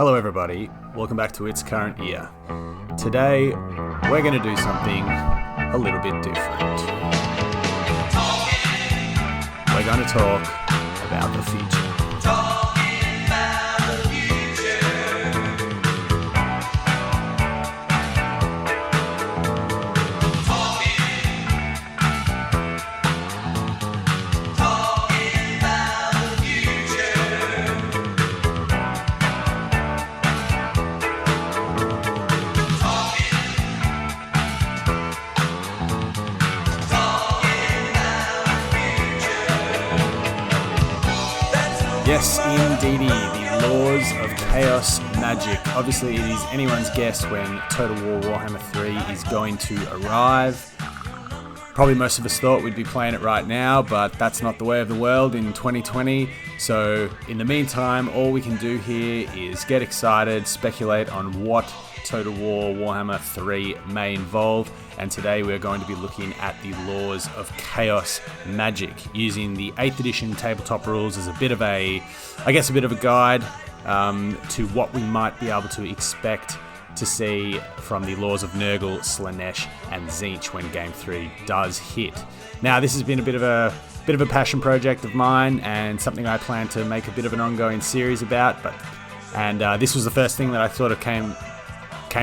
Hello everybody, welcome back to Its Current Year. Today, we're going to do something a little bit different. We're going to talk about the future. Yes, indeedy, the laws of chaos magic. Obviously, it is anyone's guess when Total War Warhammer 3 is going to arrive. Probably most of us thought we'd be playing it right now, but that's not the way of the world in 2020. So, in the meantime, all we can do here is get excited, speculate on what Total War Warhammer 3 may involve, and today we're going to be looking at the laws of chaos magic, using the 8th edition tabletop rules as a bit of a guide to what we might be able to expect to see from the laws of Nurgle, Slaanesh, and Tzeentch when Game 3 does hit. Now, this has been a bit of a passion project of mine, and something I plan to make a bit of an ongoing series about, and this was the first thing that I thought of came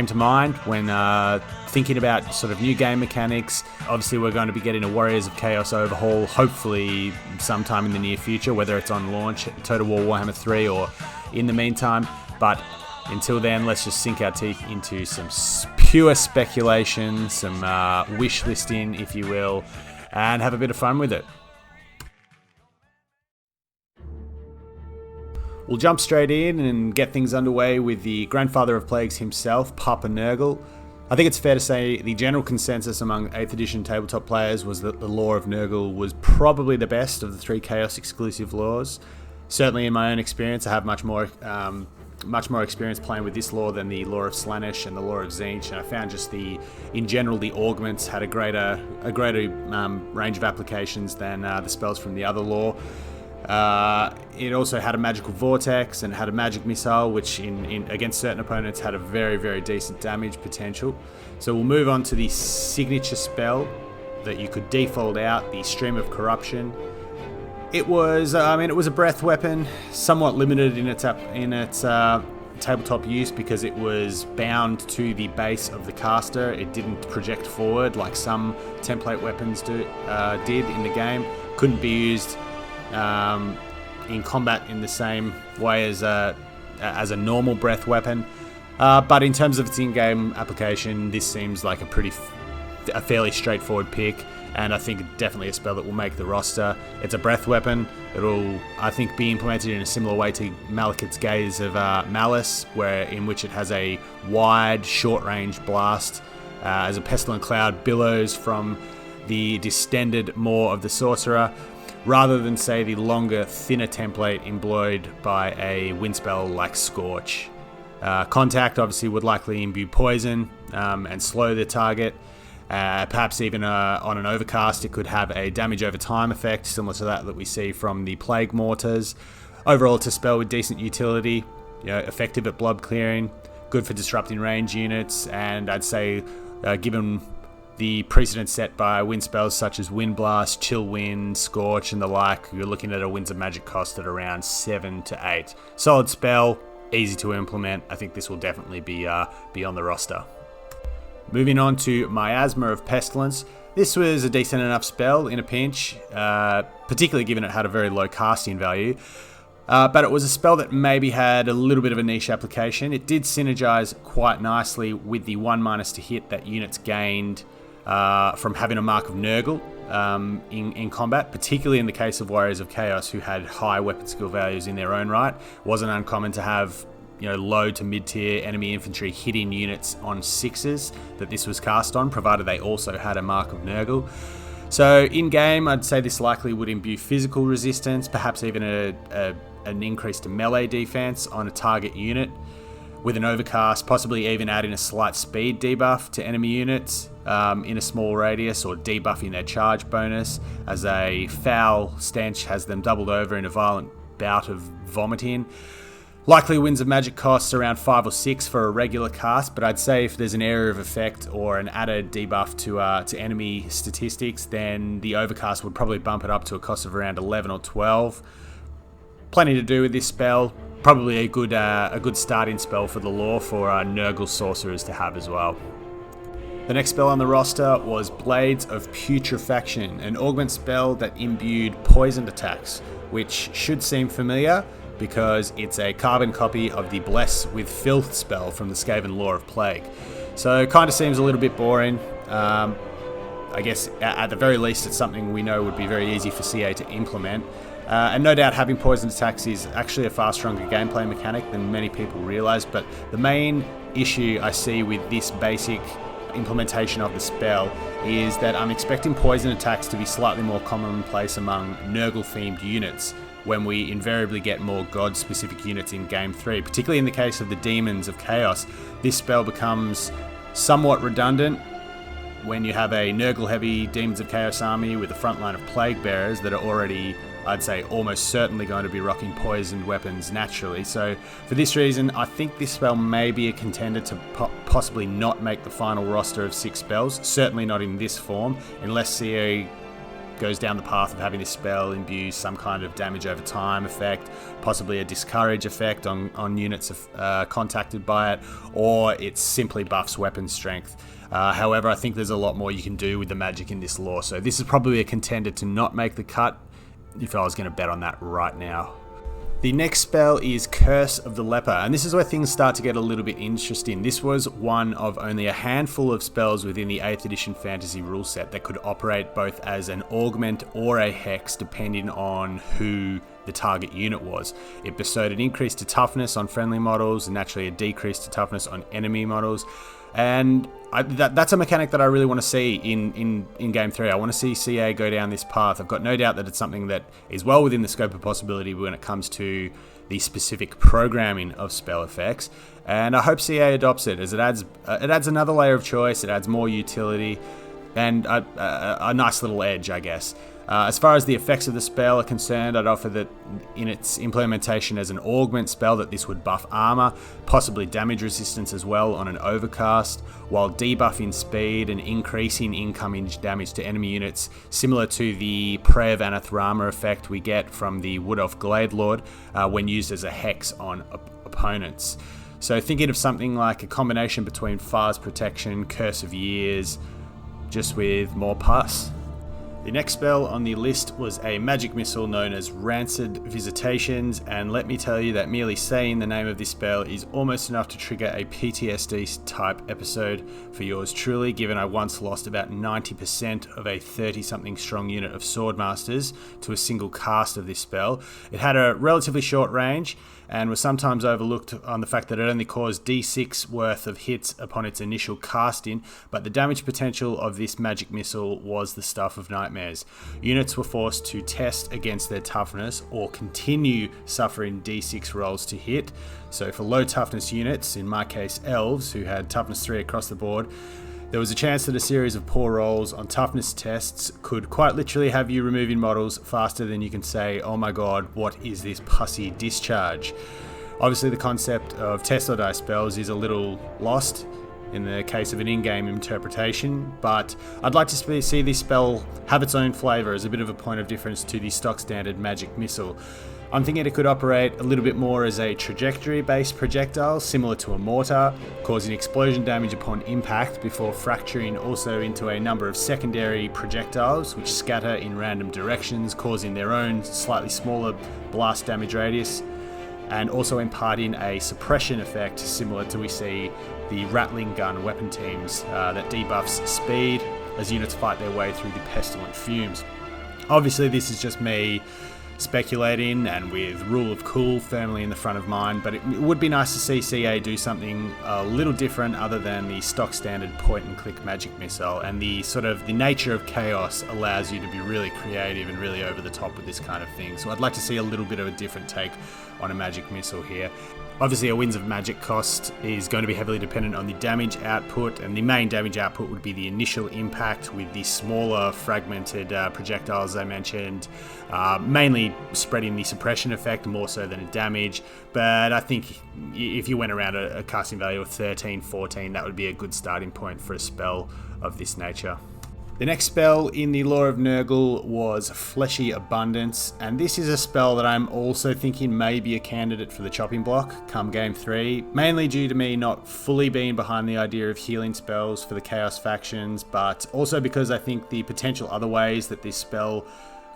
to mind when thinking about sort of new game mechanics. Obviously, we're going to be getting a Warriors of Chaos overhaul, hopefully sometime in the near future, whether it's on launch, Total War Warhammer 3, or in the meantime. But until then, let's just sink our teeth into some pure speculation, some wish listing, if you will, and have a bit of fun with it. We'll jump straight in and get things underway with the grandfather of plagues himself, Papa Nurgle. I think it's fair to say the general consensus among 8th edition tabletop players was that the lore of Nurgle was probably the best of the 3 Chaos exclusive lores. Certainly in my own experience, I have much more experience playing with this lore than the lore of Slaanesh and the lore of Tzeentch, and I found just in general the augments had a greater range of applications than the spells from the other lore. It also had a magical vortex and had a magic missile, which in against certain opponents had a very, very decent damage potential. So we'll move on to the signature spell that you could default out, the Stream of Corruption. It was a breath weapon, somewhat limited in its tabletop use because it was bound to the base of the caster. It didn't project forward like some template weapons did in the game. Couldn't be used in combat in the same way as a normal breath weapon, but in terms of its in-game application, this seems like a fairly straightforward pick, and I think definitely a spell that will make the roster. It's a breath weapon. It'll, I think, be implemented in a similar way to Malekith's Gaze of Malice, in which it has a wide, short-range blast as a pestilent cloud billows from the distended maw of the sorcerer, rather than, say, the longer, thinner template employed by a wind spell like Scorch. Contact obviously would likely imbue poison and slow the target. Perhaps even on an overcast, it could have a damage over time effect, similar to that we see from the Plague Mortars. Overall, it's a spell with decent utility, effective at blob clearing, good for disrupting range units, and I'd say, given the precedent set by wind spells such as Wind Blast, Chill Wind, Scorch, and the like, you're looking at a Winds of Magic cost at around 7 to 8. Solid spell, easy to implement. I think this will definitely be on the roster. Moving on to Miasma of Pestilence. This was a decent enough spell in a pinch, particularly given it had a very low casting value. But it was a spell that maybe had a little bit of a niche application. It did synergize quite nicely with the 1- to hit that units gained from having a Mark of Nurgle in combat, particularly in the case of Warriors of Chaos who had high weapon skill values in their own right. Wasn't uncommon to have low to mid-tier enemy infantry hitting units on 6s that this was cast on, provided they also had a Mark of Nurgle. So in-game, I'd say this likely would imbue physical resistance, perhaps even an increase to melee defense on a target unit, with an overcast, possibly even adding a slight speed debuff to enemy units in a small radius, or debuffing their charge bonus, as a foul stench has them doubled over in a violent bout of vomiting. Likely Winds of Magic costs around 5 or 6 for a regular cast, but I'd say if there's an area of effect or an added debuff to enemy statistics, then the Overcast would probably bump it up to a cost of around 11 or 12. Plenty to do with this spell. Probably a good starting spell for the lore for Nurgle sorcerers to have as well. The next spell on the roster was Blades of Putrefaction, an augment spell that imbued poisoned attacks, which should seem familiar because it's a carbon copy of the Bless with Filth spell from the Skaven Lore of Plague. So it kind of seems a little bit boring. I guess at the very least it's something we know would be very easy for CA to implement. And no doubt having poisoned attacks is actually a far stronger gameplay mechanic than many people realise, but the main issue I see with this basic implementation of the spell is that I'm expecting poison attacks to be slightly more commonplace among Nurgle themed units when we invariably get more god-specific units in Game 3. Particularly in the case of the Demons of Chaos, this spell becomes somewhat redundant when you have a Nurgle-heavy Demons of Chaos army with a front line of Plague Bearers that are already, I'd say, almost certainly going to be rocking poisoned weapons naturally. So for this reason, I think this spell may be a contender to possibly not make the final roster of 6 spells, certainly not in this form, unless CA goes down the path of having this spell imbue some kind of damage over time effect, possibly a discourage effect on units contacted by it, or it simply buffs weapon strength. However, I think there's a lot more you can do with the magic in this lore, so this is probably a contender to not make the cut if I was going to bet on that right now. The next spell is Curse of the Leper, and this is where things start to get a little bit interesting. This was one of only a handful of spells within the 8th edition fantasy rule set that could operate both as an augment or a hex depending on who the target unit was. It bestowed an increase to toughness on friendly models and naturally a decrease to toughness on enemy models. And that's a mechanic that I really want to see in Game 3. I want to see CA go down this path. I've got no doubt that it's something that is well within the scope of possibility when it comes to the specific programming of spell effects. And I hope CA adopts it, as it adds another layer of choice, it adds more utility, and a nice little edge, I guess. As far as the effects of the spell are concerned, I'd offer that in its implementation as an augment spell that this would buff armor, possibly damage resistance as well on an overcast, while debuffing speed and increasing incoming damage to enemy units, similar to the Prey of Anathrama effect we get from the Wood Elf Glade Lord when used as a hex on opponents. So thinking of something like a combination between Far's Protection, Curse of Years, just with more pus. The next spell on the list was a magic missile known as Rancid Visitations, and let me tell you that merely saying the name of this spell is almost enough to trigger a PTSD type episode for yours truly, given I once lost about 90% of a 30-something strong unit of Swordmasters to a single cast of this spell. It had a relatively short range and was sometimes overlooked on the fact that it only caused D6 worth of hits upon its initial casting, but the damage potential of this magic missile was the stuff of nightmares. Units were forced to test against their toughness or continue suffering D6 rolls to hit. So for low toughness units, in my case elves, who had toughness 3 across the board, there was a chance that a series of poor rolls on toughness tests could quite literally have you removing models faster than you can say, oh my god, what is this pussy discharge? Obviously the concept of test or die spells is a little lost in the case of an in-game interpretation, but I'd like to see this spell have its own flavour as a bit of a point of difference to the stock standard magic missile. I'm thinking it could operate a little bit more as a trajectory-based projectile, similar to a mortar, causing explosion damage upon impact before fracturing also into a number of secondary projectiles which scatter in random directions, causing their own slightly smaller blast damage radius, and also imparting a suppression effect similar to we see the rattling gun weapon teams that debuffs speed as units fight their way through the pestilent fumes. Obviously this is just me speculating and with rule of cool firmly in the front of mind, but it would be nice to see CA do something a little different other than the stock standard point and click magic missile, and the nature of chaos allows you to be really creative and really over the top with this kind of thing. So I'd like to see a little bit of a different take on a magic missile here. Obviously, a Winds of Magic cost is going to be heavily dependent on the damage output, and the main damage output would be the initial impact with the smaller fragmented projectiles I mentioned, mainly mainly spreading the suppression effect more so than a damage, but I think if you went around a casting value of 13, 14, that would be a good starting point for a spell of this nature. The next spell in the Lore of Nurgle was Fleshy Abundance, and this is a spell that I'm also thinking may be a candidate for the chopping block come Game 3, mainly due to me not fully being behind the idea of healing spells for the Chaos factions, but also because I think the potential other ways that this spell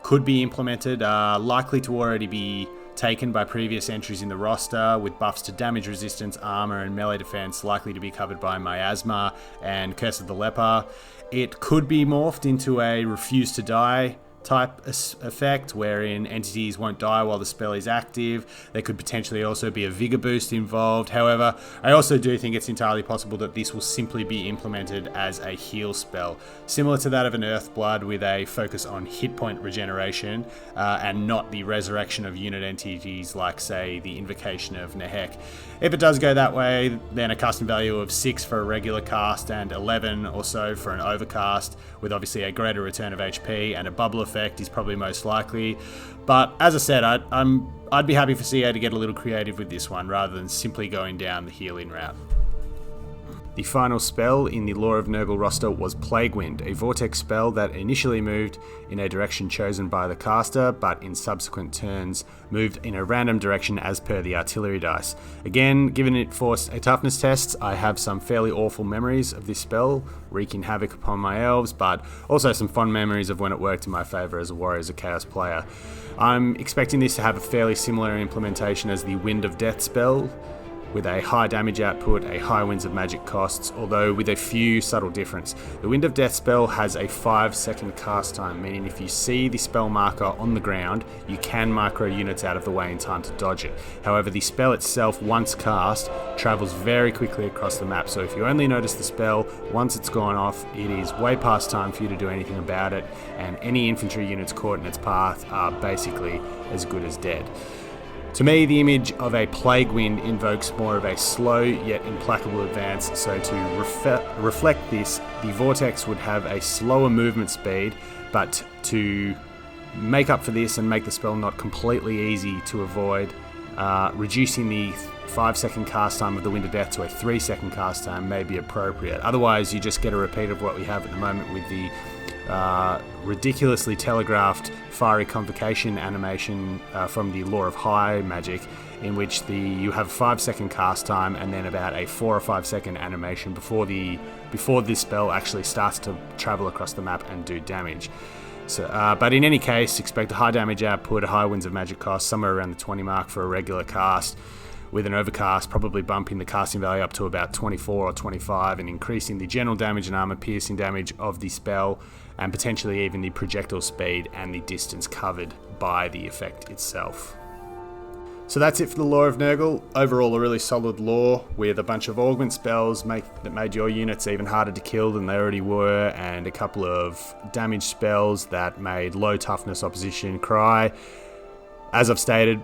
could be implemented are likely to already be taken by previous entries in the roster, with buffs to damage resistance, armor, and melee defense likely to be covered by Miasma and Curse of the Leper. It could be morphed into a Refuse to Die type effect, wherein entities won't die while the spell is active. There could potentially also be a Vigor boost involved. However, I also do think it's entirely possible that this will simply be implemented as a heal spell, similar to that of an Earthblood, with a focus on hit point regeneration and not the resurrection of unit entities like, say, the Invocation of Nehek. If it does go that way, then a casting value of 6 for a regular cast and 11 or so for an overcast, with obviously a greater return of HP and a bubble effect is probably most likely. But as I said, I'd be happy for CA to get a little creative with this one rather than simply going down the healing route. The final spell in the Lore of Nurgle roster was Plague Wind, a vortex spell that initially moved in a direction chosen by the caster, but in subsequent turns moved in a random direction as per the artillery dice. Again, given it forced a toughness test, I have some fairly awful memories of this spell, wreaking havoc upon my elves, but also some fond memories of when it worked in my favour as a Warriors of Chaos player. I'm expecting this to have a fairly similar implementation as the Wind of Death spell, with a high damage output, a high Winds of Magic costs, although with a few subtle difference. The Wind of Death spell has a 5-second cast time, meaning if you see the spell marker on the ground, you can micro units out of the way in time to dodge it. However, the spell itself, once cast, travels very quickly across the map, so if you only notice the spell once it's gone off, it is way past time for you to do anything about it, and any infantry units caught in its path are basically as good as dead. To me, the image of a Plague Wind invokes more of a slow yet implacable advance, so to reflect this, the Vortex would have a slower movement speed, but to make up for this and make the spell not completely easy to avoid, reducing the 5-second cast time of the Wind of Death to a 3-second cast time may be appropriate. Otherwise, you just get a repeat of what we have at the moment with the ridiculously telegraphed Fiery Convocation animation from the Lore of High Magic, in which you have a 5-second cast time and then about a 4 or 5 second animation before this spell actually starts to travel across the map and do damage. So, but in any case, expect a high damage output, a high Winds of Magic cost, somewhere around the 20 mark for a regular cast, with an overcast probably bumping the casting value up to about 24 or 25 and increasing the general damage and armor piercing damage of the spell, and potentially even the projectile speed and the distance covered by the effect itself. So that's it for the Lore of Nurgle. Overall, a really solid lore with a bunch of augment spells that made your units even harder to kill than they already were, and a couple of damage spells that made low toughness opposition cry. As I've stated,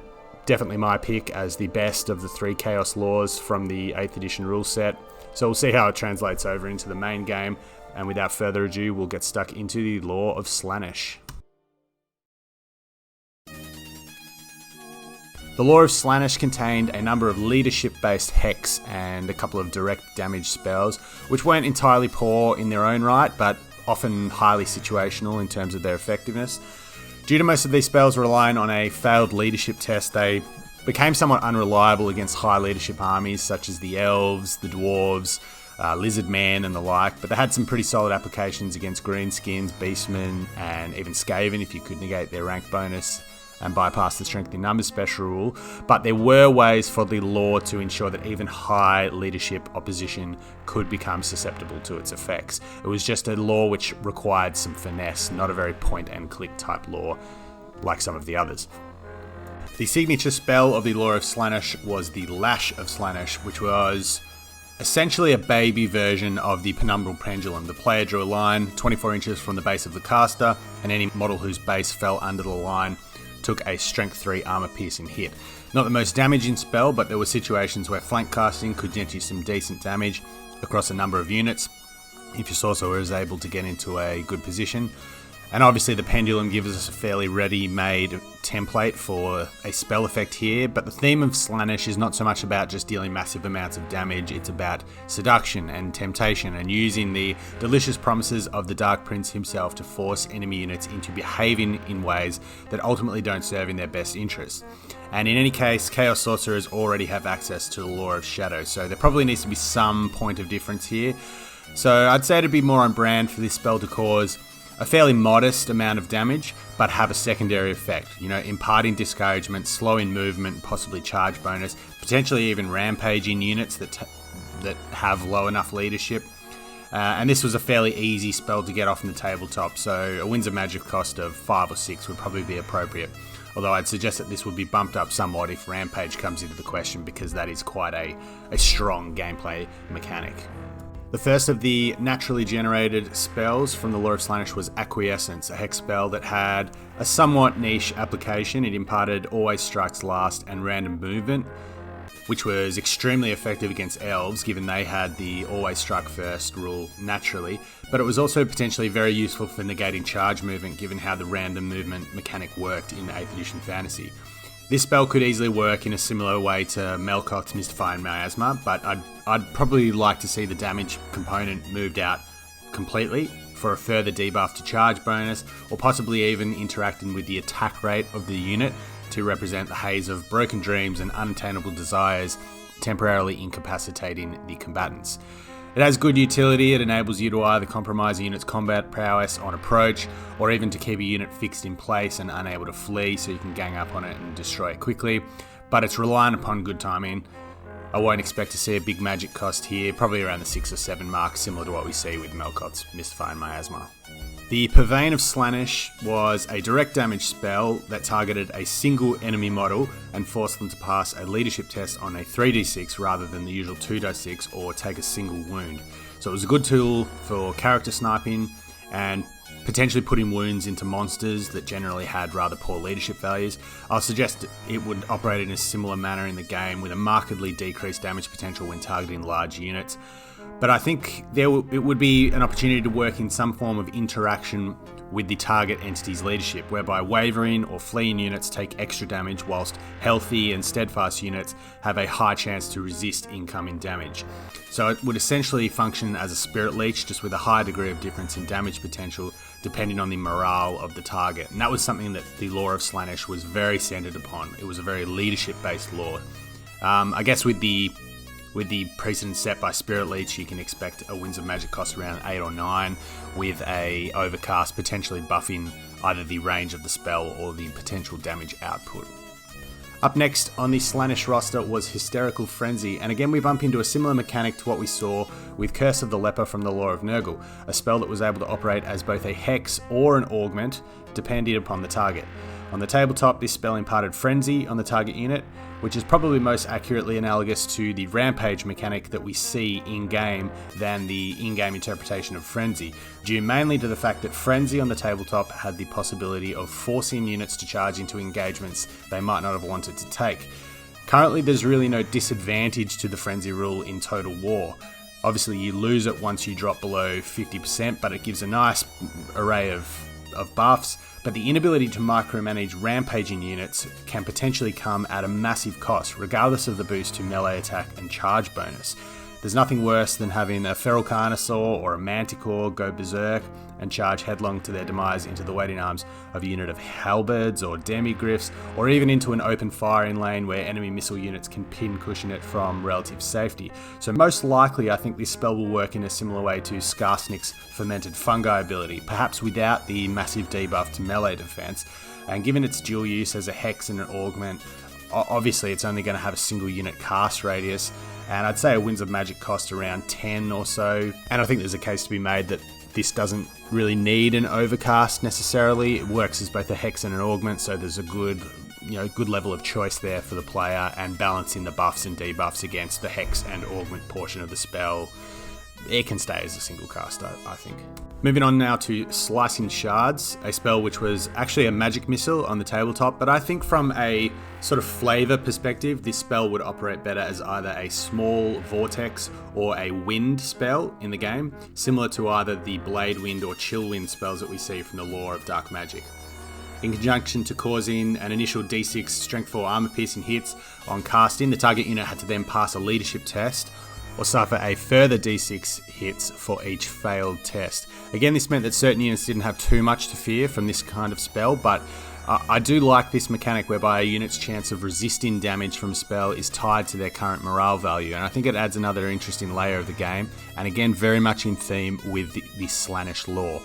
definitely my pick as the best of the 3 Chaos lores from the 8th edition rule set. So we'll see how it translates over into the main game, and without further ado, we'll get stuck into the Lore of Slaanesh. The Lore of Slaanesh contained a number of leadership-based hex and a couple of direct damage spells, which weren't entirely poor in their own right, but often highly situational in terms of their effectiveness. Due to most of these spells relying on a failed leadership test, they became somewhat unreliable against high leadership armies such as the Elves, the Dwarves, Lizard Man and the like, but they had some pretty solid applications against Greenskins, Beastmen, and even Skaven if you could negate their rank bonus and bypass the Strength in Numbers special rule. But there were ways for the lore to ensure that even high leadership opposition could become susceptible to its effects. It was just a lore which required some finesse, not a very point and click type lore like some of the others. The signature spell of the Lore of Slaanesh was the Lash of Slaanesh, which was essentially a baby version of the Penumbral Pendulum. The player drew a line 24 inches from the base of the caster, and any model whose base fell under the line took a Strength 3 armor piercing hit. Not the most damaging spell, but there were situations where flank casting could get you some decent damage across a number of units if your sorcerer is able to get into a good position. And obviously the Pendulum gives us a fairly ready-made template for a spell effect here, but the theme of Slaanesh is not so much about just dealing massive amounts of damage, it's about seduction and temptation and using the delicious promises of the Dark Prince himself to force enemy units into behaving in ways that ultimately don't serve in their best interests. And in any case, Chaos Sorcerers already have access to the Law of Shadow, so there probably needs to be some point of difference here. So I'd say it'd be more on brand for this spell to cause a fairly modest amount of damage, but have a secondary effect, imparting discouragement, slowing movement, possibly charge bonus, potentially even rampaging units that have low enough leadership. And this was a fairly easy spell to get off in the tabletop, so a Winds of Magic cost of 5 or 6 would probably be appropriate. Although I'd suggest that this would be bumped up somewhat if Rampage comes into the question, because that is quite a strong gameplay mechanic. The first of the naturally generated spells from the Law of Slaanesh was Acquiescence, a hex spell that had a somewhat niche application. It imparted Always Strikes Last and random movement, which was extremely effective against elves, given they had the Always Strike First rule naturally, but it was also potentially very useful for negating charge movement, given how the random movement mechanic worked in 8th edition fantasy. This spell could easily work in a similar way to Melkoth's Mystifying Miasma, but I'd probably like to see the damage component moved out completely for a further debuff to charge bonus, or possibly even interacting with the attack rate of the unit to represent the haze of broken dreams and unattainable desires, temporarily incapacitating the combatants. It has good utility. It enables you to either compromise a unit's combat prowess on approach, or even to keep a unit fixed in place and unable to flee so you can gang up on it and destroy it quickly, but it's reliant upon good timing. I won't expect to see a big magic cost here, probably around the 6 or 7 mark, similar to what we see with Melkoth's Mystifying Miasma. The Purveying of Slaanesh was a direct damage spell that targeted a single enemy model and forced them to pass a leadership test on a 3d6 rather than the usual 2d6 or take a single wound. So it was a good tool for character sniping and potentially putting wounds into monsters that generally had rather poor leadership values. I'll suggest it would operate in a similar manner in the game with a markedly decreased damage potential when targeting large units. But I think it would be an opportunity to work in some form of interaction with the target entity's leadership, whereby wavering or fleeing units take extra damage whilst healthy and steadfast units have a high chance to resist incoming damage. So it would essentially function as a spirit leech, just with a high degree of difference in damage potential depending on the morale of the target. And that was something that the Law of Slaanesh was very centered upon. It was a very leadership-based law. I guess with the precedent set by Spirit Leech, you can expect a Winds of Magic cost around 8 or 9, with a Overcast potentially buffing either the range of the spell or the potential damage output. Up next on the Slaanesh roster was Hysterical Frenzy, and again we bump into a similar mechanic to what we saw with Curse of the Leper from the Law of Nurgle, a spell that was able to operate as both a hex or an augment, depending upon the target. On the tabletop, this spell imparted Frenzy on the target unit, which is probably most accurately analogous to the Rampage mechanic that we see in-game than the in-game interpretation of Frenzy, due mainly to the fact that Frenzy on the tabletop had the possibility of forcing units to charge into engagements they might not have wanted to take. Currently, there's really no disadvantage to the Frenzy rule in Total War. Obviously, you lose it once you drop below 50%, but it gives a nice array of buffs, but the inability to micromanage rampaging units can potentially come at a massive cost, regardless of the boost to melee attack and charge bonus. There's nothing worse than having a Feral Carnosaur or a Manticore go berserk and charge headlong to their demise into the waiting arms of a unit of halberds or demigriffs, or even into an open firing lane where enemy missile units can pin-cushion it from relative safety. So most likely I think this spell will work in a similar way to Skarsnik's Fermented Fungi ability, perhaps without the massive debuff to melee defense, and given its dual use as a hex and an augment, obviously it's only going to have a single unit cast radius, and I'd say a Winds of Magic cost around 10 or so, and I think there's a case to be made that this doesn't really need an Overcast necessarily. It works as both a hex and an augment, so there's a good level of choice there for the player, and balancing the buffs and debuffs against the hex and augment portion of the spell it can stay as a single caster, I think. Moving on now to Slicing Shards, a spell which was actually a magic missile on the tabletop, but I think from a sort of flavor perspective, this spell would operate better as either a small vortex or a wind spell in the game, similar to either the Blade Wind or Chill Wind spells that we see from the lore of Dark Magic. In conjunction to causing an initial D6 Strength 4 armor piercing hits on casting, the target unit had to then pass a leadership test or suffer a further D6 hits for each failed test. Again, this meant that certain units didn't have too much to fear from this kind of spell, but I do like this mechanic whereby a unit's chance of resisting damage from a spell is tied to their current morale value, and I think it adds another interesting layer of the game, and again, very much in theme with the Slaanesh lore.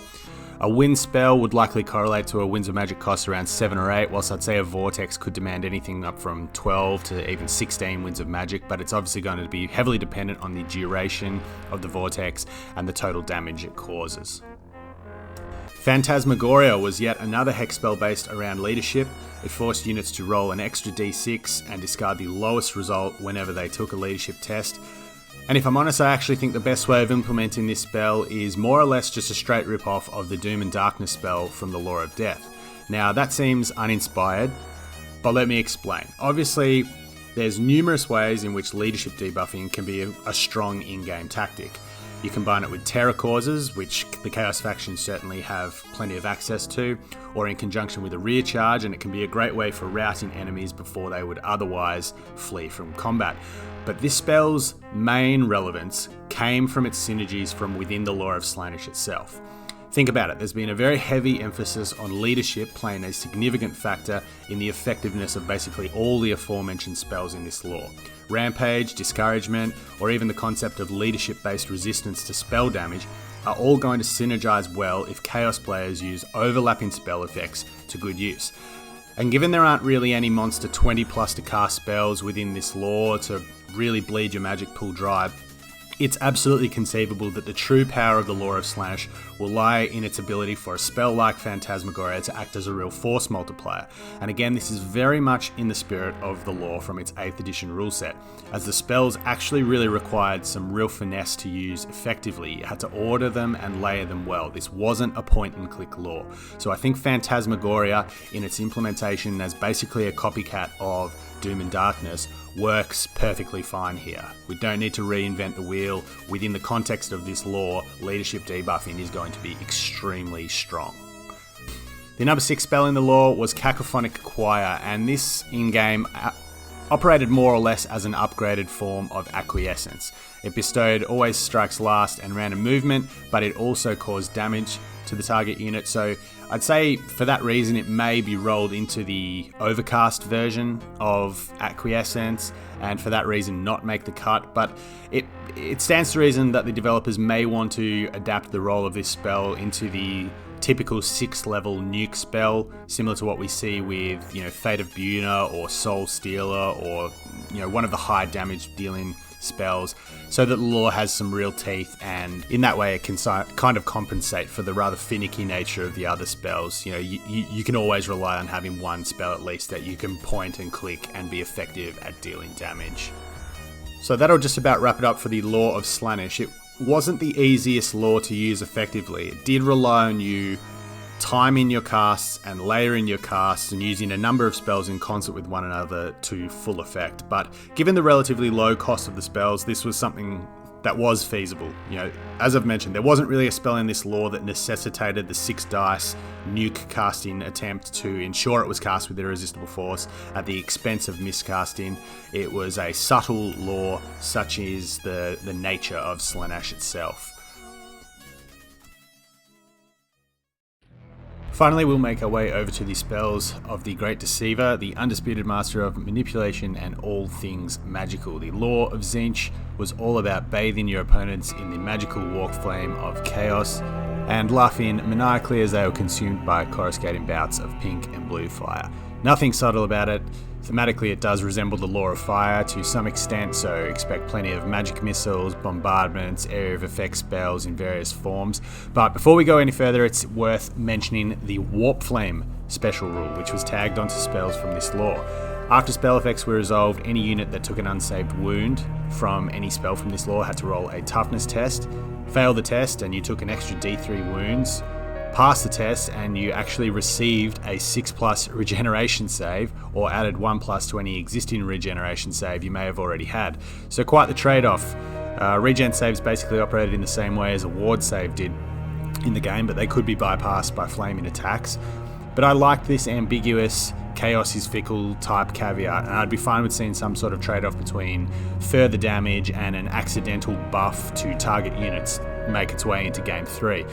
A wind spell would likely correlate to a Winds of Magic cost around 7 or 8, whilst I'd say a Vortex could demand anything up from 12 to even 16 Winds of Magic, but it's obviously going to be heavily dependent on the duration of the Vortex and the total damage it causes. Phantasmagoria was yet another hex spell based around leadership. It forced units to roll an extra d6 and discard the lowest result whenever they took a leadership test. And if I'm honest, I actually think the best way of implementing this spell is more or less just a straight rip-off of the Doom and Darkness spell from the Lore of Death. Now, that seems uninspired, but let me explain. Obviously, there's numerous ways in which leadership debuffing can be a strong in-game tactic. You combine it with terror causes, which the Chaos factions certainly have plenty of access to, or in conjunction with a rear charge, and it can be a great way for routing enemies before they would otherwise flee from combat. But this spell's main relevance came from its synergies from within the lore of Slaanesh itself. Think about it, there's been a very heavy emphasis on leadership playing a significant factor in the effectiveness of basically all the aforementioned spells in this lore. Rampage, Discouragement, or even the concept of leadership-based resistance to spell damage are all going to synergize well if Chaos players use overlapping spell effects to good use. And given there aren't really any monster 20 plus to cast spells within this lore to really bleed your magic pool dry, it's absolutely conceivable that the true power of the lore of Slaanesh will lie in its ability for a spell like Phantasmagoria to act as a real force multiplier. And again, this is very much in the spirit of the lore from its 8th edition rule set, as the spells actually really required some real finesse to use effectively. You had to order them and layer them well. This wasn't a point and click lore. So I think Phantasmagoria, in its implementation as basically a copycat of Doom and Darkness, works perfectly fine here. We don't need to reinvent the wheel. Within the context of this lore, leadership debuffing is going to be extremely strong. The number 6 spell in the lore was Cacophonic Choir, and this in-game operated more or less as an upgraded form of Acquiescence. It bestowed Always Strikes Last and random movement, but it also caused damage to the target unit, so I'd say for that reason it may be rolled into the Overcast version of Acquiescence, and for that reason not make the cut, but it stands to reason that the developers may want to adapt the role of this spell into the typical 6th level nuke spell, similar to what we see with, Fate of Buna or Soul Stealer, or, one of the high damage dealing spells, so that the lore has some real teeth, and in that way it can kind of compensate for the rather finicky nature of the other spells. You can always rely on having one spell at least that you can point and click and be effective at dealing damage. So that'll just about wrap it up for the lore of Slaanesh. It wasn't the easiest lore to use effectively. It did rely on you timing your casts and layering your casts and using a number of spells in concert with one another to full effect. But given the relatively low cost of the spells, this was something that was feasible. As I've mentioned, there wasn't really a spell in this lore that necessitated the 6 dice nuke casting attempt to ensure it was cast with irresistible force at the expense of miscasting. It was a subtle lore, such is the nature of Slaanesh itself. Finally, we'll make our way over to the spells of the Great Deceiver, the undisputed master of manipulation and all things magical. The lore of Tzeentch was all about bathing your opponents in the magical walk flame of chaos and laughing maniacally as they were consumed by coruscating bouts of pink and blue fire. Nothing subtle about it. Thematically, it does resemble the lore of fire to some extent, so expect plenty of magic missiles, bombardments, area of effect spells in various forms. But before we go any further, it's worth mentioning the Warp Flame special rule, which was tagged onto spells from this lore. After spell effects were resolved, any unit that took an unsaved wound from any spell from this lore had to roll a toughness test, fail the test and you took an extra d3 wounds, pass the test and you actually received a 6+ regeneration save, or added 1+ to any existing regeneration save you may have already had. So quite the trade-off. Regen saves basically operated in the same way as a ward save did in the game, but they could be bypassed by flaming attacks. But I like this ambiguous chaos is fickle type caveat, and I'd be fine with seeing some sort of trade-off between further damage and an accidental buff to target units make its way into game 3.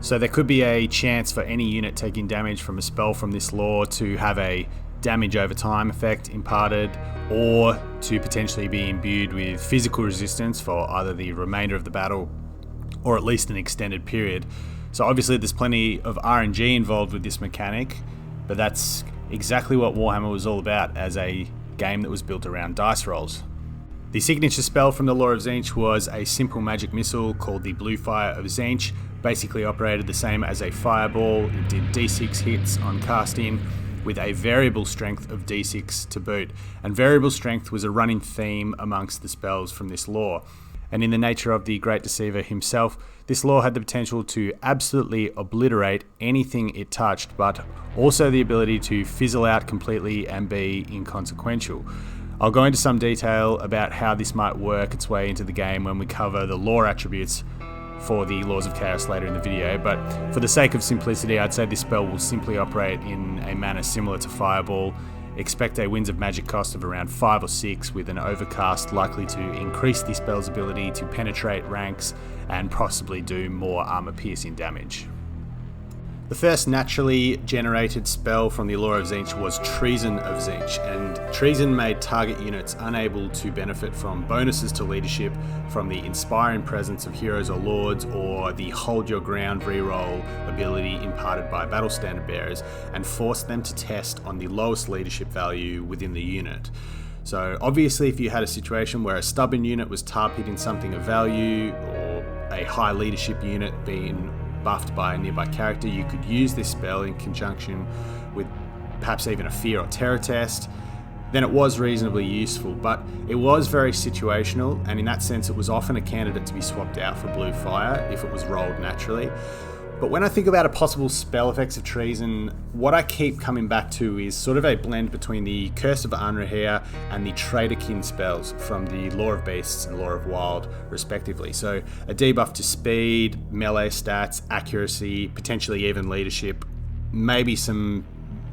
So there could be a chance for any unit taking damage from a spell from this lore to have a damage over time effect imparted, or to potentially be imbued with physical resistance for either the remainder of the battle or at least an extended period. So obviously there's plenty of RNG involved with this mechanic, but that's exactly what Warhammer was all about as a game that was built around dice rolls. The signature spell from the Lore of Tzeentch was a simple magic missile called the Blue Fire of Tzeentch. Basically operated the same as a fireball. It did d6 hits on casting with a variable strength of d6 to boot. And variable strength was a running theme amongst the spells from this lore. And in the nature of the Great Deceiver himself, this lore had the potential to absolutely obliterate anything it touched, but also the ability to fizzle out completely and be inconsequential. I'll go into some detail about how this might work its way into the game when we cover the lore attributes for the Laws of Chaos later in the video, but for the sake of simplicity, I'd say this spell will simply operate in a manner similar to Fireball. Expect a Winds of Magic cost of around 5 or 6, with an Overcast likely to increase the spell's ability to penetrate ranks and possibly do more armor-piercing damage. The first naturally generated spell from the Lore of Tzeentch was Treason of Tzeentch, and Treason made target units unable to benefit from bonuses to leadership from the Inspiring Presence of heroes or lords, or the Hold Your Ground reroll ability imparted by Battle Standard Bearers, and forced them to test on the lowest leadership value within the unit. So obviously if you had a situation where a stubborn unit was tar pitting something of value, or a high leadership unit being buffed by a nearby character, you could use this spell in conjunction with perhaps even a fear or terror test. Then it was reasonably useful, but it was very situational, and in that sense it was often a candidate to be swapped out for Blue Fire if it was rolled naturally. But when I think about a possible spell effects of Treason, what I keep coming back to is sort of a blend between the Curse of Anraher and the Traderkin spells from the Lore of Beasts and Lore of Wild, respectively. So a debuff to speed, melee stats, accuracy, potentially even leadership, maybe some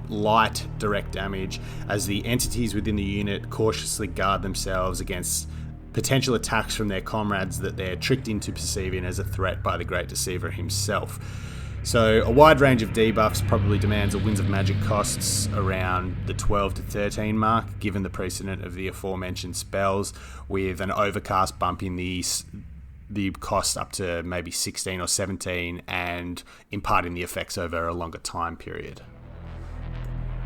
light direct damage, as the entities within the unit cautiously guard themselves against potential attacks from their comrades that they're tricked into perceiving as a threat by the Great Deceiver himself. So a wide range of debuffs probably demands a Winds of Magic costs around the 12 to 13 mark, given the precedent of the aforementioned spells, with an Overcast bumping the cost up to maybe 16 or 17 and imparting the effects over a longer time period.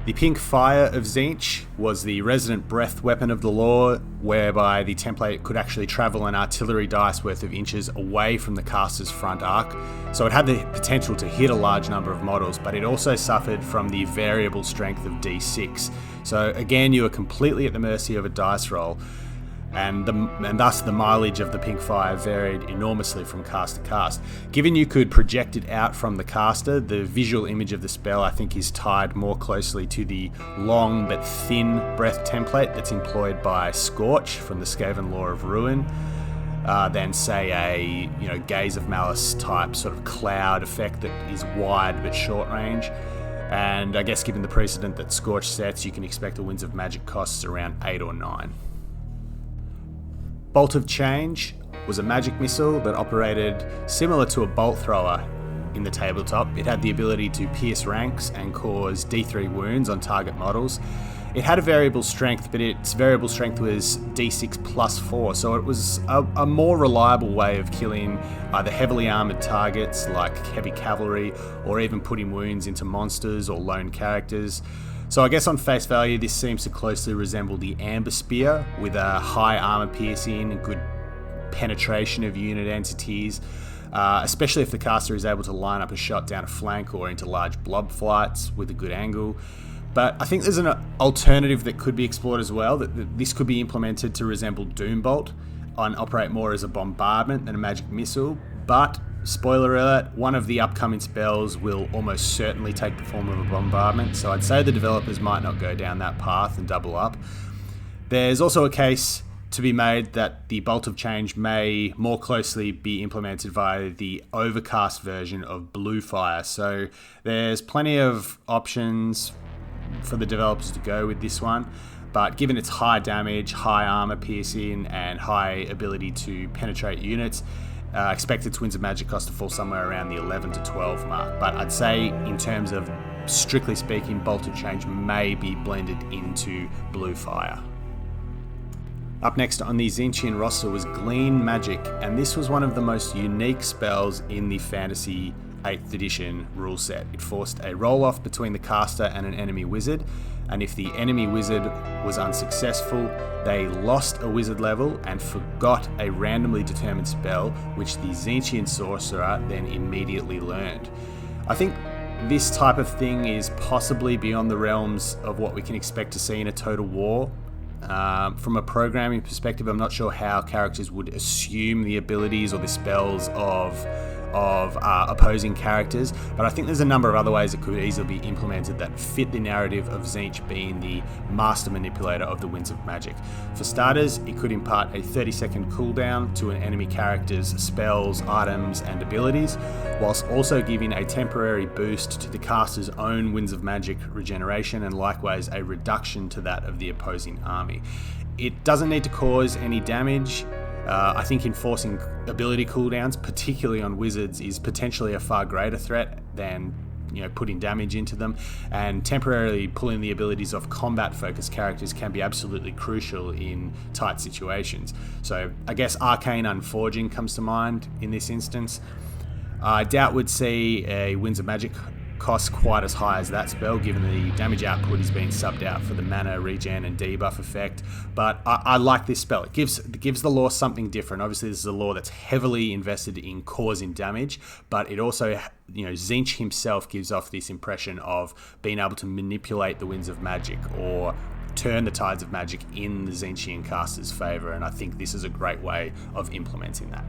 The Pink Fire of Tzeentch was the resident breath weapon of the lore, whereby the template could actually travel an artillery dice worth of inches away from the caster's front arc. So it had the potential to hit a large number of models, but it also suffered from the variable strength of d6. So again, you were completely at the mercy of a dice roll, and thus the mileage of the Pink Fire varied enormously from cast to cast. Given you could project it out from the caster, the visual image of the spell I think is tied more closely to the long but thin breath template that's employed by Scorch from the Skaven Lore of Ruin, than say a Gaze of Malice type sort of cloud effect that is wide but short range. And I guess given the precedent that Scorch sets, you can expect a Winds of Magic costs around 8 or 9. Bolt of Change was a magic missile that operated similar to a bolt thrower in the tabletop. It had the ability to pierce ranks and cause d3 wounds on target models. It had a variable strength, but its variable strength was d6 plus 4, so it was a more reliable way of killing either heavily armoured targets like heavy cavalry, or even putting wounds into monsters or lone characters. So I guess on face value, this seems to closely resemble the Amber Spear, with a high armor piercing and good penetration of unit entities, especially if the caster is able to line up a shot down a flank or into large blob flights with a good angle. But I think there's an alternative that could be explored as well, that this could be implemented to resemble Doombolt and operate more as a bombardment than a magic missile. But, spoiler alert, one of the upcoming spells will almost certainly take the form of a bombardment, so I'd say the developers might not go down that path and double up. There's also a case to be made that the Bolt of Change may more closely be implemented via the Overcast version of Bluefire, so there's plenty of options for the developers to go with this one, but given its high damage, high armor piercing, and high ability to penetrate units, expect its Winds of Magic cost to fall somewhere around the 11 to 12 mark. But I'd say, in terms of strictly speaking, Bolt of Change may be blended into Bluefire. Up next on the Tzeentchian roster was Glean Magic, and this was one of the most unique spells in the Fantasy 8th edition rule set. It forced a roll-off between the caster and an enemy wizard, and if the enemy wizard was unsuccessful, they lost a wizard level and forgot a randomly determined spell, which the Tzeentchian sorcerer then immediately learned. I think this type of thing is possibly beyond the realms of what we can expect to see in a Total War. From a programming perspective, I'm not sure how characters would assume the abilities or the spells of opposing characters, but I think there's a number of other ways it could easily be implemented that fit the narrative of Tzeentch being the master manipulator of the Winds of Magic. For starters, it could impart a 30-second cooldown to an enemy character's spells, items, and abilities, whilst also giving a temporary boost to the caster's own Winds of Magic regeneration, and likewise a reduction to that of the opposing army. It doesn't need to cause any damage. I think enforcing ability cooldowns, particularly on wizards, is potentially a far greater threat than putting damage into them, and temporarily pulling the abilities of combat-focused characters can be absolutely crucial in tight situations. So I guess Arcane Unforging comes to mind in this instance. I doubt we'd see a Winds of Magic cost quite as high as that spell, given the damage output is being subbed out for the mana regen and debuff effect, but I like this spell. It gives the lore something different. Obviously this is a lore that's heavily invested in causing damage, but it also, Tzeentch himself gives off this impression of being able to manipulate the Winds of Magic or turn the tides of magic in the Tzeentchian caster's favour, and I think this is a great way of implementing that.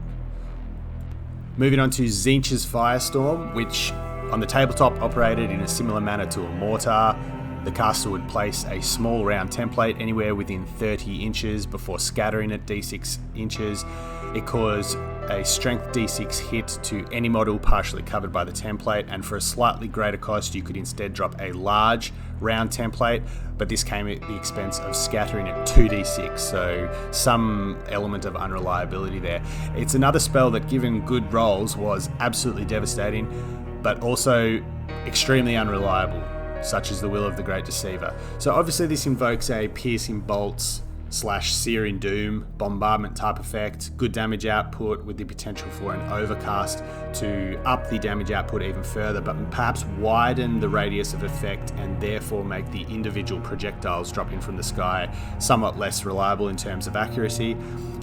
Moving on to Tzeentch's Firestorm, which on the tabletop operated in a similar manner to a mortar. The caster would place a small round template anywhere within 30 inches before scattering it d6 inches. It caused a strength d6 hit to any model partially covered by the template, and for a slightly greater cost you could instead drop a large round template, but this came at the expense of scattering it 2d6, so some element of unreliability there. It's another spell that, given good rolls, was absolutely devastating, but also extremely unreliable, such as the Will of the Great Deceiver. So obviously this invokes a Piercing Bolts / Searing Doom bombardment type effect, good damage output with the potential for an Overcast to up the damage output even further, but perhaps widen the radius of effect and therefore make the individual projectiles dropping from the sky somewhat less reliable in terms of accuracy.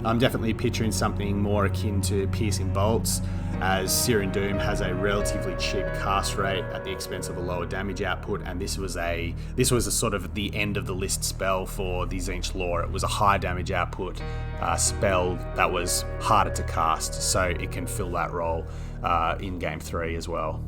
I'm definitely picturing something more akin to Piercing Bolts, as Searing Doom has a relatively cheap cast rate at the expense of a lower damage output, and this was a sort of the end of the list spell for the Tzeentch lore. It was a high damage output spell that was harder to cast, so it can fill that role in Game 3 as well.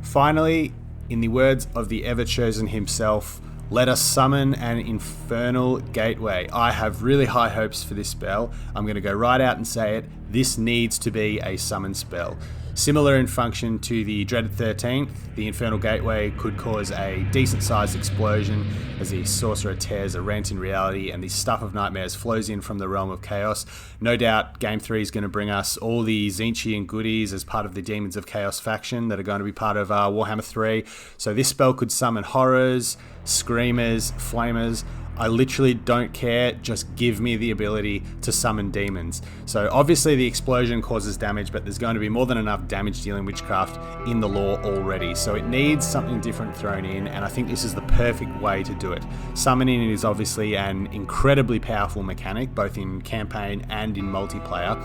Finally, in the words of the ever-chosen himself, let us summon an infernal gateway. I have really high hopes for this spell. I'm going to go right out and say it. This needs to be a summon spell. Similar in function to the Dreaded 13th, the Infernal Gateway could cause a decent-sized explosion as the sorcerer tears a rent in reality and the stuff of nightmares flows in from the realm of chaos. No doubt Game 3 is going to bring us all the Tzeentchian goodies as part of the Demons of Chaos faction that are going to be part of Warhammer 3. So this spell could summon horrors, screamers, flamers. I literally don't care, just give me the ability to summon demons. So obviously the explosion causes damage, but there's going to be more than enough damage dealing witchcraft in the lore already, so it needs something different thrown in, and I think this is the perfect way to do it. Summoning is obviously an incredibly powerful mechanic, both in campaign and in multiplayer,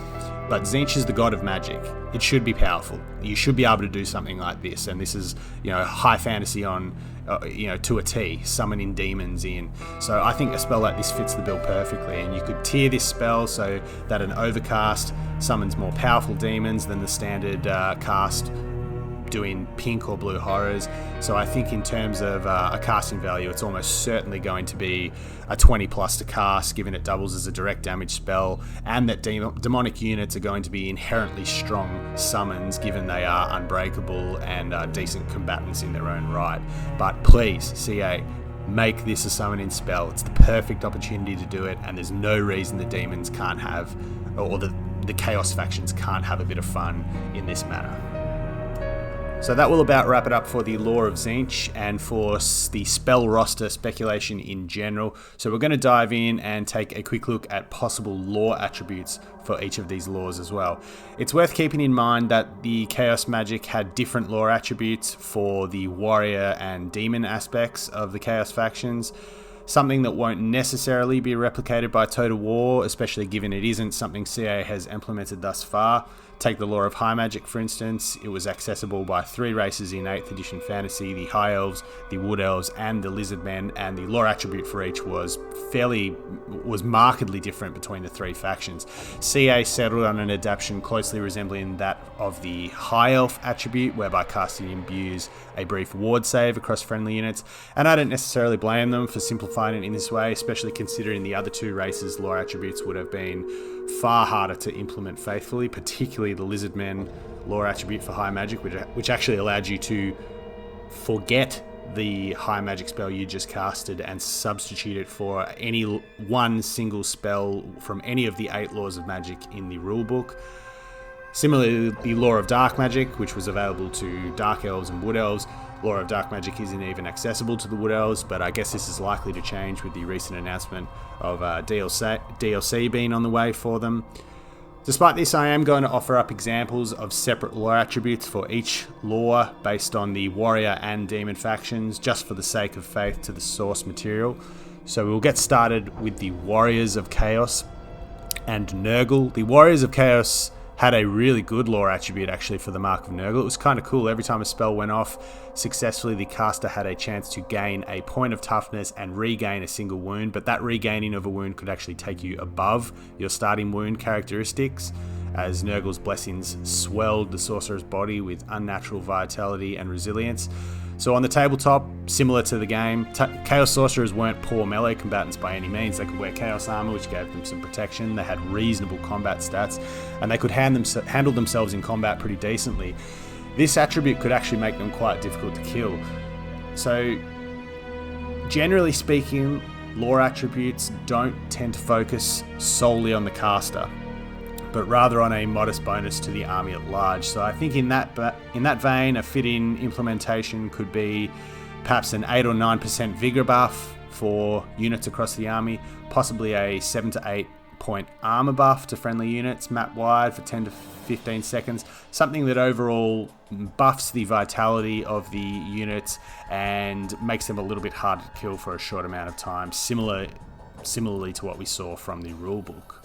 but Tzeentch is the god of magic. it should be powerful. You should be able to do something like this, and this is, high fantasy on, to a T, summoning demons in. So I think a spell like this fits the bill perfectly, and you could tier this spell so that an overcast summons more powerful demons than the standard cast doing pink or blue horrors. So I think in terms of a casting value, it's almost certainly going to be a 20 plus to cast, given it doubles as a direct damage spell, and that demonic units are going to be inherently strong summons, given they are unbreakable and decent combatants in their own right. But please, CA, make this a summoning spell. It's the perfect opportunity to do it, and there's no reason the demons can't have, or the Chaos factions can't have a bit of fun in this manner. So that will about wrap it up for the lore of Tzeentch and for the spell roster speculation in general. So we're going to dive in and take a quick look at possible lore attributes for each of these lores as well. It's worth keeping in mind that the Chaos magic had different lore attributes for the warrior and demon aspects of the Chaos factions. Something that won't necessarily be replicated by Total War, especially given it isn't something CA has implemented thus far. Take the lore of High Magic, for instance. It was accessible by 3 races in 8th edition fantasy: the High Elves, the Wood Elves, and the Lizard Men, and the lore attribute for each was markedly different between the 3 factions. CA settled on an adaptation closely resembling that of the High Elf attribute, whereby casting imbues a brief ward save across friendly units, and I don't necessarily blame them for simplifying it in this way, especially considering the other 2 races' lore attributes would have been far harder to implement faithfully, particularly the Lizard Men lore attribute for High Magic, which actually allowed you to forget the High Magic spell you just casted and substitute it for any one single spell from any of the 8 laws of magic in the rulebook. Similarly, the lore of Dark Magic, which was available to Dark Elves and Wood Elves. Lore of Dark Magic isn't even accessible to the Wood Elves, but I guess this is likely to change with the recent announcement of DLC being on the way for them. Despite this, I am going to offer up examples of separate lore attributes for each lore based on the warrior and demon factions, just for the sake of faith to the source material. So we'll get started with the Warriors of Chaos and Nurgle. The Warriors of Chaos had a really good lore attribute actually for the Mark of Nurgle. It was kind of cool. Every time a spell went off successfully, the caster had a chance to gain a point of toughness and regain a single wound, but that regaining of a wound could actually take you above your starting wound characteristics, as Nurgle's blessings swelled the sorcerer's body with unnatural vitality and resilience. So on the tabletop, similar to the game, Chaos Sorcerers weren't poor melee combatants by any means. They could wear Chaos Armor, which gave them some protection. They had reasonable combat stats, and they could handle themselves in combat pretty decently. This attribute could actually make them quite difficult to kill. So, generally speaking, lore attributes don't tend to focus solely on the caster, but rather on a modest bonus to the army at large. So I think in that vein, a fitting implementation could be perhaps an 8 or 9% vigor buff for units across the army, possibly a 7 to 8 point armor buff to friendly units map wide for 10 to 15 seconds, something that overall buffs the vitality of the units and makes them a little bit harder to kill for a short amount of time, similarly to what we saw from the rulebook.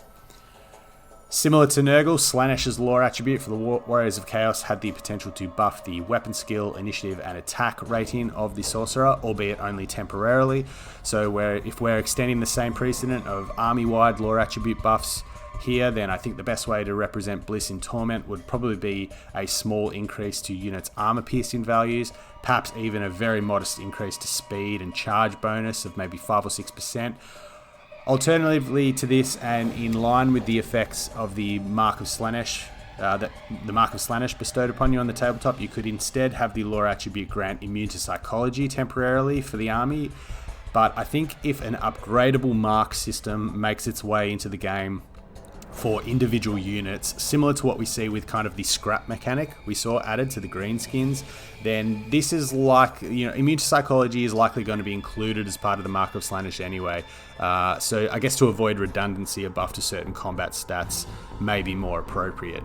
Similar to Nurgle, Slanesh's lore attribute for the Warriors of Chaos had the potential to buff the weapon skill, initiative, and attack rating of the sorcerer, albeit only temporarily. So if we're extending the same precedent of army-wide lore attribute buffs here, then I think the best way to represent Bliss in Torment would probably be a small increase to units' armor piercing values, perhaps even a very modest increase to speed and charge bonus of maybe 5 or 6%. Alternatively to this, and in line with the effects of the Mark of Slaanesh, the Mark of Slaanesh bestowed upon you on the tabletop, you could instead have the lore attribute grant immune to psychology temporarily for the army. But I think if an upgradable mark system makes its way into the game for individual units, similar to what we see with kind of the scrap mechanic we saw added to the greenskins, then this is immune to psychology is likely going to be included as part of the Mark of Slaanesh anyway. So I guess to avoid redundancy, a buff to certain combat stats may be more appropriate.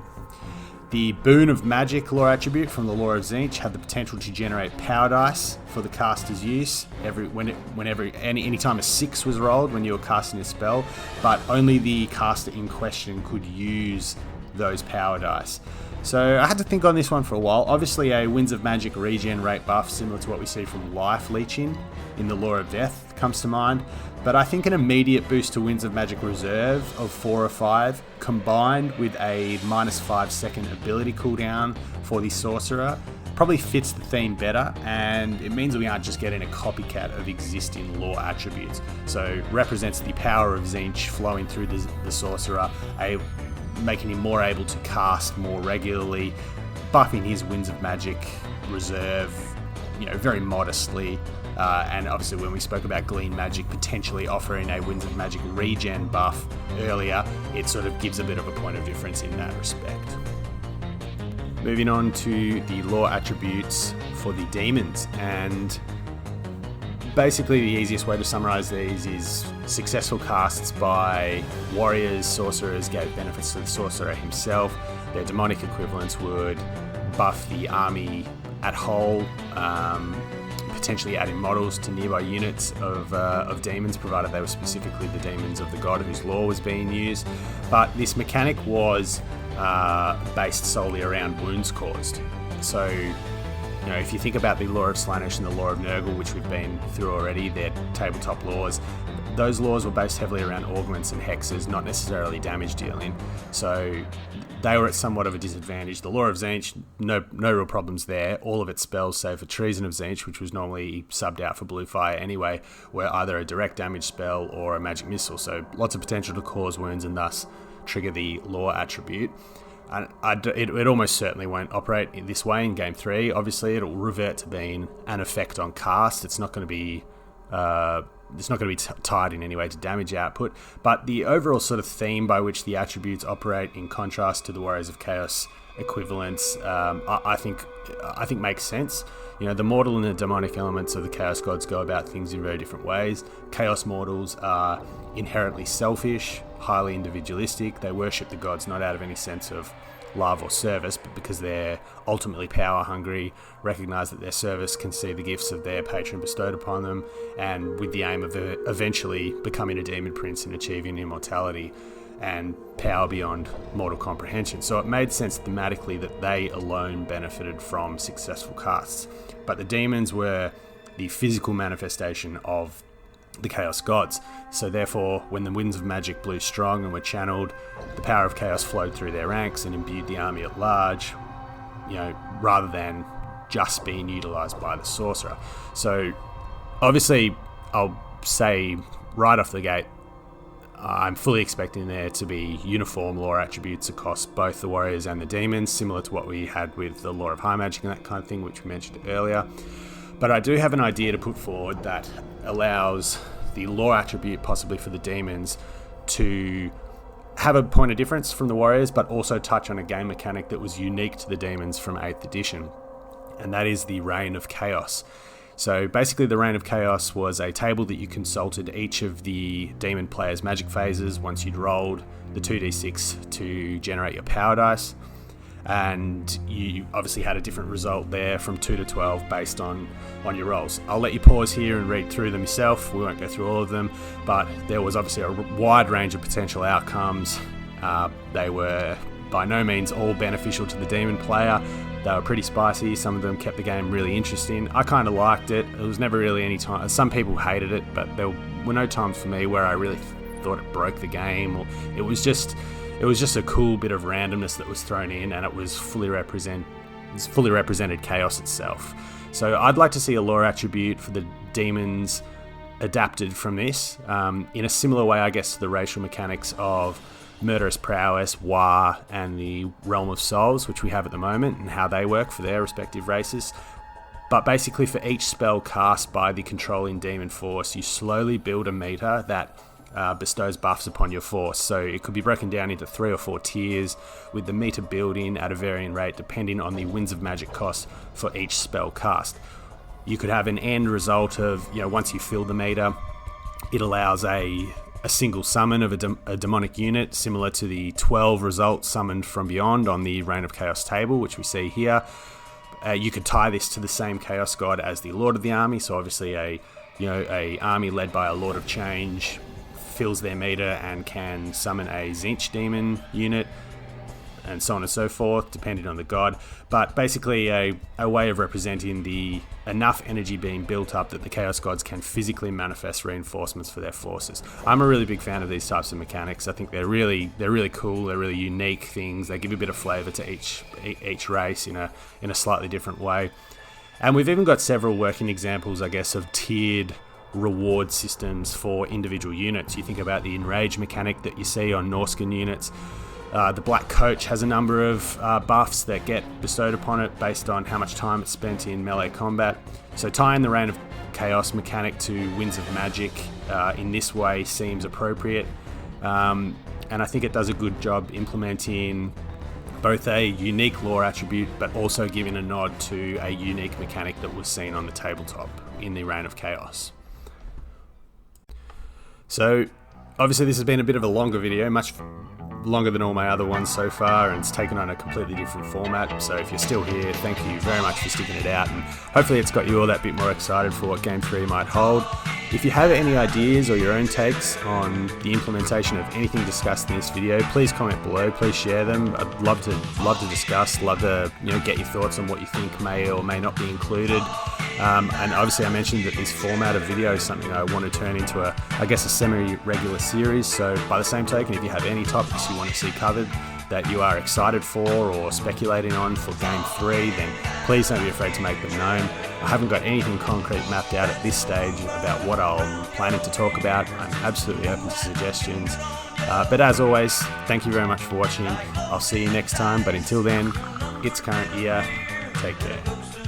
The Boon of Magic lore attribute from the lore of Tzeentch had the potential to generate power dice for the caster's use anytime a 6 was rolled when you were casting a spell, but only the caster in question could use those power dice. So I had to think on this one for a while. Obviously a Winds of Magic regen rate buff similar to what we see from Life Leeching in the Law of Death comes to mind, but I think an immediate boost to Winds of Magic Reserve of 4 or 5 combined with a -5 second ability cooldown for the Sorcerer probably fits the theme better, and it means we aren't just getting a copycat of existing lore attributes. So represents the power of Tzeentch flowing through the Sorcerer, making him more able to cast more regularly, buffing his Winds of Magic Reserve, very modestly. And obviously when we spoke about Glean Magic potentially offering a Winds of Magic regen buff earlier, it sort of gives a bit of a point of difference in that respect. Moving on to the lore attributes for the demons, and basically the easiest way to summarize these is successful casts by warriors, sorcerers gave benefits to the sorcerer himself. Their demonic equivalents would buff the army at whole, potentially adding models to nearby units of demons, provided they were specifically the demons of the god whose lore was being used. But this mechanic was based solely around wounds caused. So, if you think about the Lore of Slaanesh and the Lore of Nurgle, which we've been through already, they're tabletop laws. Those laws were based heavily around augments and hexes, not necessarily damage dealing. So they were at somewhat of a disadvantage. The Lore of Tzeentch, no real problems there. All of its spells, save for Treason of Tzeentch, which was normally subbed out for Blue Fire anyway, were either a direct damage spell or a magic missile. So lots of potential to cause wounds and thus trigger the lore attribute. And it almost certainly won't operate in this way in Game 3. Obviously, it'll revert to being an effect on cast. It's not going to be tied in any way to damage output. But the overall sort of theme by which the attributes operate, in contrast to the Warriors of Chaos equivalents, I think makes sense. The mortal and the demonic elements of the Chaos Gods go about things in very different ways. Chaos mortals are inherently selfish, highly individualistic. They worship the gods not out of any sense of love or service, but because they're ultimately power hungry, recognize that their service can see the gifts of their patron bestowed upon them, and with the aim of eventually becoming a demon prince and achieving immortality and power beyond mortal comprehension. So it made sense thematically that they alone benefited from successful casts. But the demons were the physical manifestation of the Chaos Gods. So therefore, when the Winds of Magic blew strong and were channeled, the power of Chaos flowed through their ranks and imbued the army at large, rather than just being utilised by the Sorcerer. So obviously, I'll say right off the gate, I'm fully expecting there to be uniform lore attributes across both the warriors and the demons, similar to what we had with the Lore of High Magic and that kind of thing, which we mentioned earlier. But I do have an idea to put forward that allows the lore attribute, possibly for the demons, to have a point of difference from the warriors, but also touch on a game mechanic that was unique to the demons from 8th edition, and that is the Reign of Chaos. So basically the Reign of Chaos was a table that you consulted each of the demon players' magic phases once you'd rolled the 2d6 to generate your power dice, and you obviously had a different result there from 2 to 12 based on your rolls. I'll let you pause here and read through them yourself. We won't go through all of them, but there was obviously a wide range of potential outcomes. They were by no means all beneficial to the demon player. They were pretty spicy. Some of them kept the game really interesting. I kind of liked it. It was never really any time. Some people hated it, but there were no times for me where I really thought it broke the game. Or it was just a cool bit of randomness that was thrown in, and it was fully represented chaos itself. So I'd like to see a lore attribute for the demons adapted from this, in a similar way, I guess, to the racial mechanics of Murderous Prowess, War, and the Realm of Souls, which we have at the moment, and how they work for their respective races. But basically, for each spell cast by the controlling demon force, you slowly build a meter that bestows buffs upon your force. So it could be broken down into 3 or 4 tiers, with the meter building at a varying rate depending on the Winds of Magic cost for each spell cast. You could have an end result of, once you fill the meter, it allows a single summon of a demonic unit, similar to the 12 results summoned from beyond on the Reign of Chaos table, which we see here. You could tie this to the same Chaos God as the Lord of the Army, so obviously a army led by a Lord of Change fills their meter and can summon a Tzeentch demon unit. and so on and so forth, depending on the god. But basically a way of representing the enough energy being built up that the Chaos Gods can physically manifest reinforcements for their forces. I'm a really big fan of these types of mechanics. I think they're really cool. They're really unique things. They give a bit of flavour to each race in a slightly different way. And we've even got several working examples, I guess, of tiered reward systems for individual units. You think about the enrage mechanic that you see on Norscan units. The Black Coach has a number of buffs that get bestowed upon it based on how much time it's spent in melee combat. So tying the Reign of Chaos mechanic to Winds of Magic in this way seems appropriate. And I think it does a good job implementing both a unique lore attribute, but also giving a nod to a unique mechanic that was seen on the tabletop in the Reign of Chaos. So obviously this has been a bit of a longer video, much longer than all my other ones so far, and it's taken on a completely different format. So if you're still here, thank you very much for sticking it out, and hopefully it's got you all that bit more excited for what Game 3 might hold. If you have any ideas or your own takes on the implementation of anything discussed in this video, please comment below, please share them. I'd love to discuss, love to get your thoughts on what you think may or may not be included. And obviously I mentioned that this format of video is something I want to turn into a semi-regular series. So by the same token, if you have any topics you want to see covered that you are excited for or speculating on for Game 3, then please don't be afraid to make them known. I haven't got anything concrete mapped out at this stage about what I'm planning to talk about. I'm absolutely open to suggestions. But as always, thank you very much for watching. I'll see you next time, but until then, it's current year. Take care.